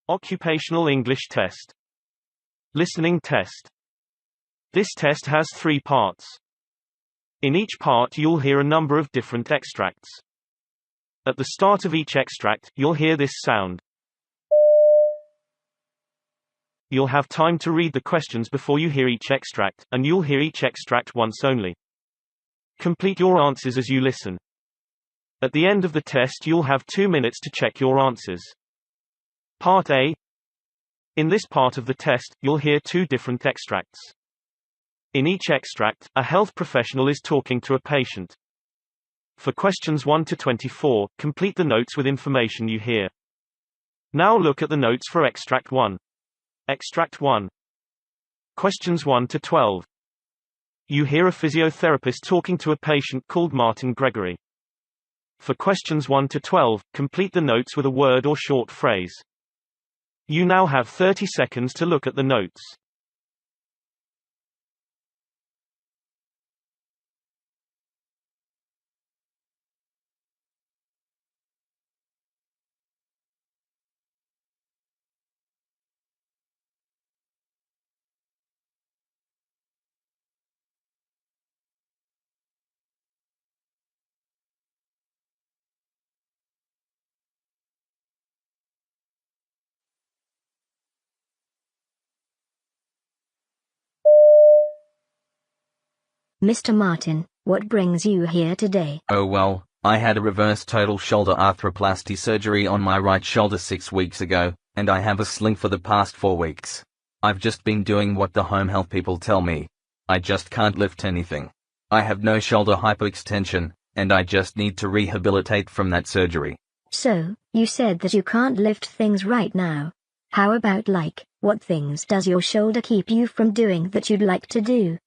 Occupational English test. Listening test. This test has 3 parts. In each part you'll hear a number of different extracts. At the start of each extract, you'll hear this sound. You'll have time to read the questions before you hear each extract, and you'll hear each extract once only. Complete your answers as you listen. At the end of the test you'll have 2 minutes to check your answers. Part A. In this part of the test, you'll hear 2 different extracts. In each extract, a health professional is talking to a patient. For questions 1 to 24, complete the notes with information you hear. Now look at the notes for Extract 1. Extract 1. Questions 1 to 12. You hear a physiotherapist talking to a patient called Martin Gregory. For questions 1 to 12, complete the notes with a word or short phrase. You now have 30 seconds to look at the notes. Mr. Martin, what brings you here today? Oh well, I had a reverse total shoulder arthroplasty surgery on my right shoulder 6 weeks ago, and I have a sling for the past 4 weeks. I've just been doing what the home health people tell me. I just can't lift anything. I have no shoulder hyperextension, and I just need to rehabilitate from that surgery. So, you said that you can't lift things right now. How about what things does your shoulder keep you from doing that you'd like to do?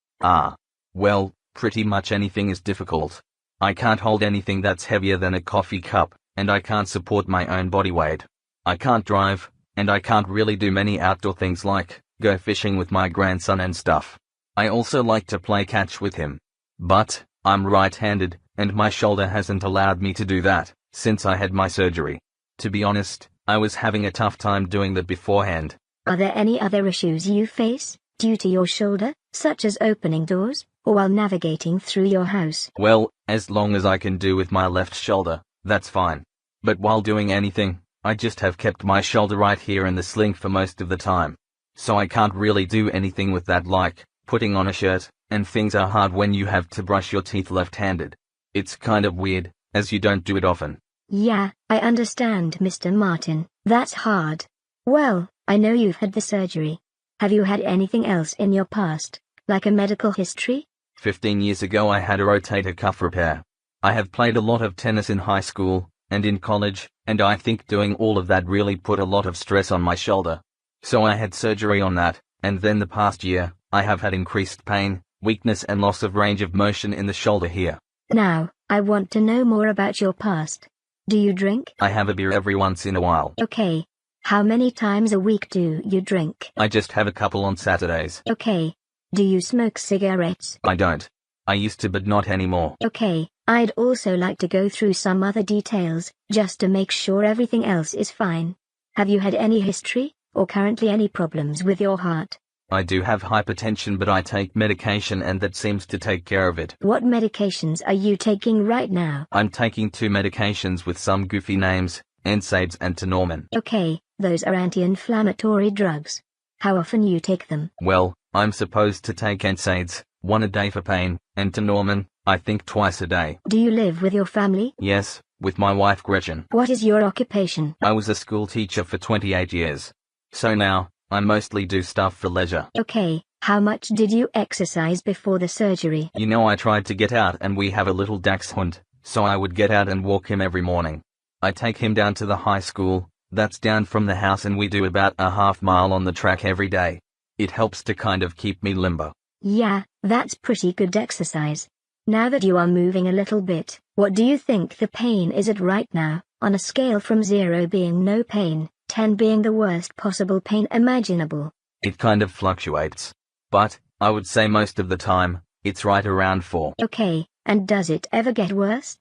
Well, pretty much anything is difficult. I can't hold anything that's heavier than a coffee cup, and I can't support my own body weight. I can't drive, and I can't really do many outdoor things like go fishing with my grandson and stuff. I also like to play catch with him. But I'm right-handed, and my shoulder hasn't allowed me to do that since I had my surgery. To be honest, I was having a tough time doing that beforehand. Are there any other issues you face due to your shoulder, such as opening doors, or while navigating through your house? Well, as long as I can do with my left shoulder, that's fine. But while doing anything, I just have kept my shoulder right here in the sling for most of the time. So I can't really do anything with that, like putting on a shirt, and things are hard when you have to brush your teeth left-handed. It's kind of weird, as you don't do it often. Yeah, I understand, Mr. Martin. That's hard. Well, I know you've had the surgery. Have you had anything else in your past, like a medical history? 15 years ago I had a rotator cuff repair. I have played a lot of tennis in high school, and in college, and I think doing all of that really put a lot of stress on my shoulder. So I had surgery on that, and then the past year, I have had increased pain, weakness and loss of range of motion in the shoulder here. Now, I want to know more about your past. Do you drink? I have a beer every once in a while. Okay. How many times a week do you drink? I just have a couple on Saturdays. Okay. Do you smoke cigarettes? I don't. I used to, but not anymore. Okay, I'd also like to go through some other details, just to make sure everything else is fine. Have you had any history, or currently any problems with your heart? I do have hypertension, but I take medication and that seems to take care of it. What medications are you taking right now? I'm taking 2 medications with some goofy names, NSAIDs and Tenormin. Okay, those are anti-inflammatory drugs. How often you take them? Well, I'm supposed to take NSAIDs, 1 a day for pain, and Tenormin, I think twice a day. Do you live with your family? Yes, with my wife Gretchen. What is your occupation? I was a school teacher for 28 years. So now, I mostly do stuff for leisure. Okay, how much did you exercise before the surgery? You know, I tried to get out, and we have a little dachshund, so I would get out and walk him every morning. I take him down to the high school, that's down from the house, and we do about a half mile on the track every day. It helps to kind of keep me limber. Yeah, that's pretty good exercise. Now that you are moving a little bit, what do you think the pain is at right now, on a scale from 0 being no pain, 10 being the worst possible pain imaginable? It kind of fluctuates. But, I would say most of the time, it's right around 4. Okay, and does it ever get worse?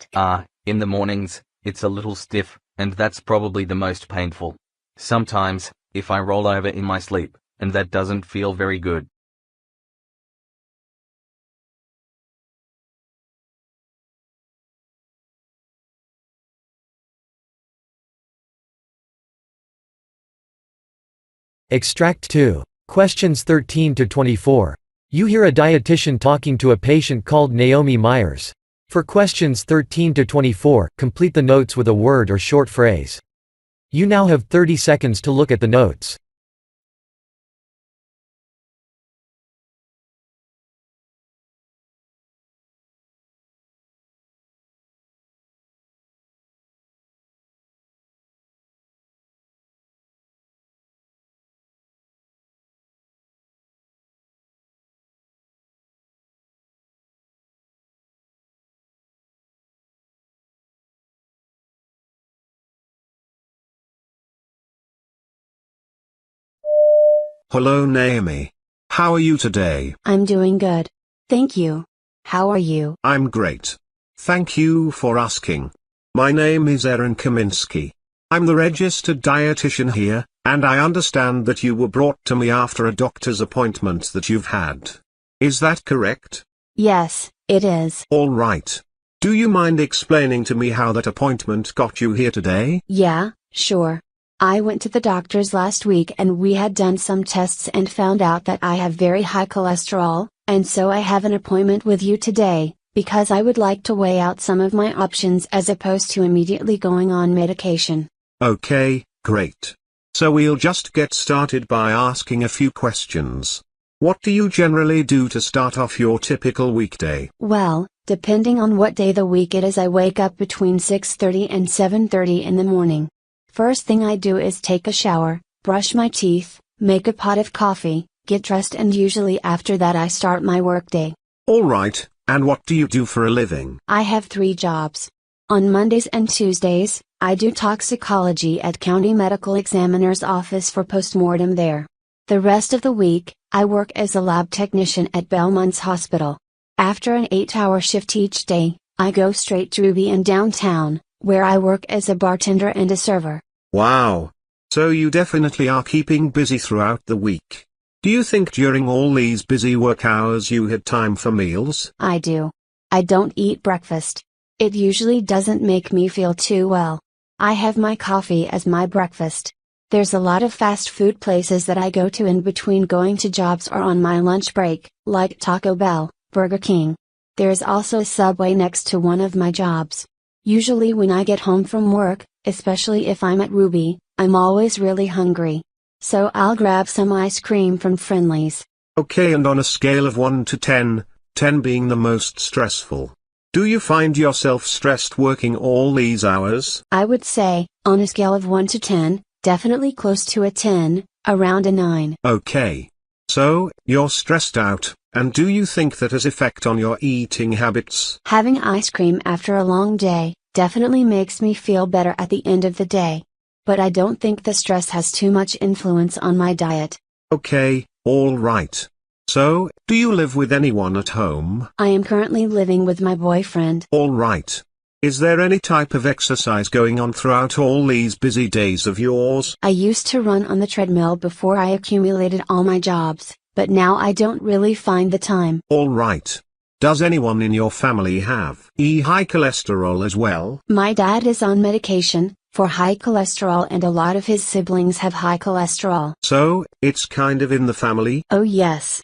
In the mornings, it's a little stiff, and that's probably the most painful. Sometimes, if I roll over in my sleep, and that doesn't feel very good. Extract 2. Questions 13 to 24. You hear a dietitian talking to a patient called Naomi Myers. For questions 13 to 24, complete the notes with a word or short phrase. You now have 30 seconds to look at the notes. Hello Naomi. How are you today? I'm doing good. Thank you. How are you? I'm great. Thank you for asking. My name is Aaron Kaminsky. I'm the registered dietitian here, and I understand that you were brought to me after a doctor's appointment that you've had. Is that correct? Yes, it is. All right. Do you mind explaining to me how that appointment got you here today? Yeah, sure. I went to the doctor's last week and we had done some tests and found out that I have very high cholesterol, and so I have an appointment with you today, because I would like to weigh out some of my options as opposed to immediately going on medication. Okay, great. So we'll just get started by asking a few questions. What do you generally do to start off your typical weekday? Well, depending on what day of the week it is, I wake up between 6:30 and 7:30 in the morning. First thing I do is take a shower, brush my teeth, make a pot of coffee, get dressed, and usually after that I start my workday. All right, and what do you do for a living? I have 3 jobs. On Mondays and Tuesdays, I do toxicology at County Medical Examiner's Office for postmortem there. The rest of the week, I work as a lab technician at Belmont's Hospital. After an 8-hour shift each day, I go straight to Ruby in downtown, where I work as a bartender and a server. Wow. So you definitely are keeping busy throughout the week. Do you think during all these busy work hours you had time for meals? I do. I don't eat breakfast. It usually doesn't make me feel too well. I have my coffee as my breakfast. There's a lot of fast food places that I go to in between going to jobs or on my lunch break, like Taco Bell, Burger King. There's also a Subway next to one of my jobs. Usually when I get home from work, especially if I'm at Ruby, I'm always really hungry. So I'll grab some ice cream from Friendly's. Okay, and on a scale of 1 to 10, 10 being the most stressful, do you find yourself stressed working all these hours? I would say, on a scale of 1 to 10, definitely close to a 10, around a 9. Okay. So, you're stressed out, and do you think that has effect on your eating habits? Having ice cream after a long day definitely makes me feel better at the end of the day. But I don't think the stress has too much influence on my diet. Okay, all right. So, do you live with anyone at home? I am currently living with my boyfriend. All right. Is there any type of exercise going on throughout all these busy days of yours? I used to run on the treadmill before I accumulated all my jobs, but now I don't really find the time. All right. Does anyone in your family have high cholesterol as well? My dad is on medication for high cholesterol, and a lot of his siblings have high cholesterol. So, it's kind of in the family? Oh yes,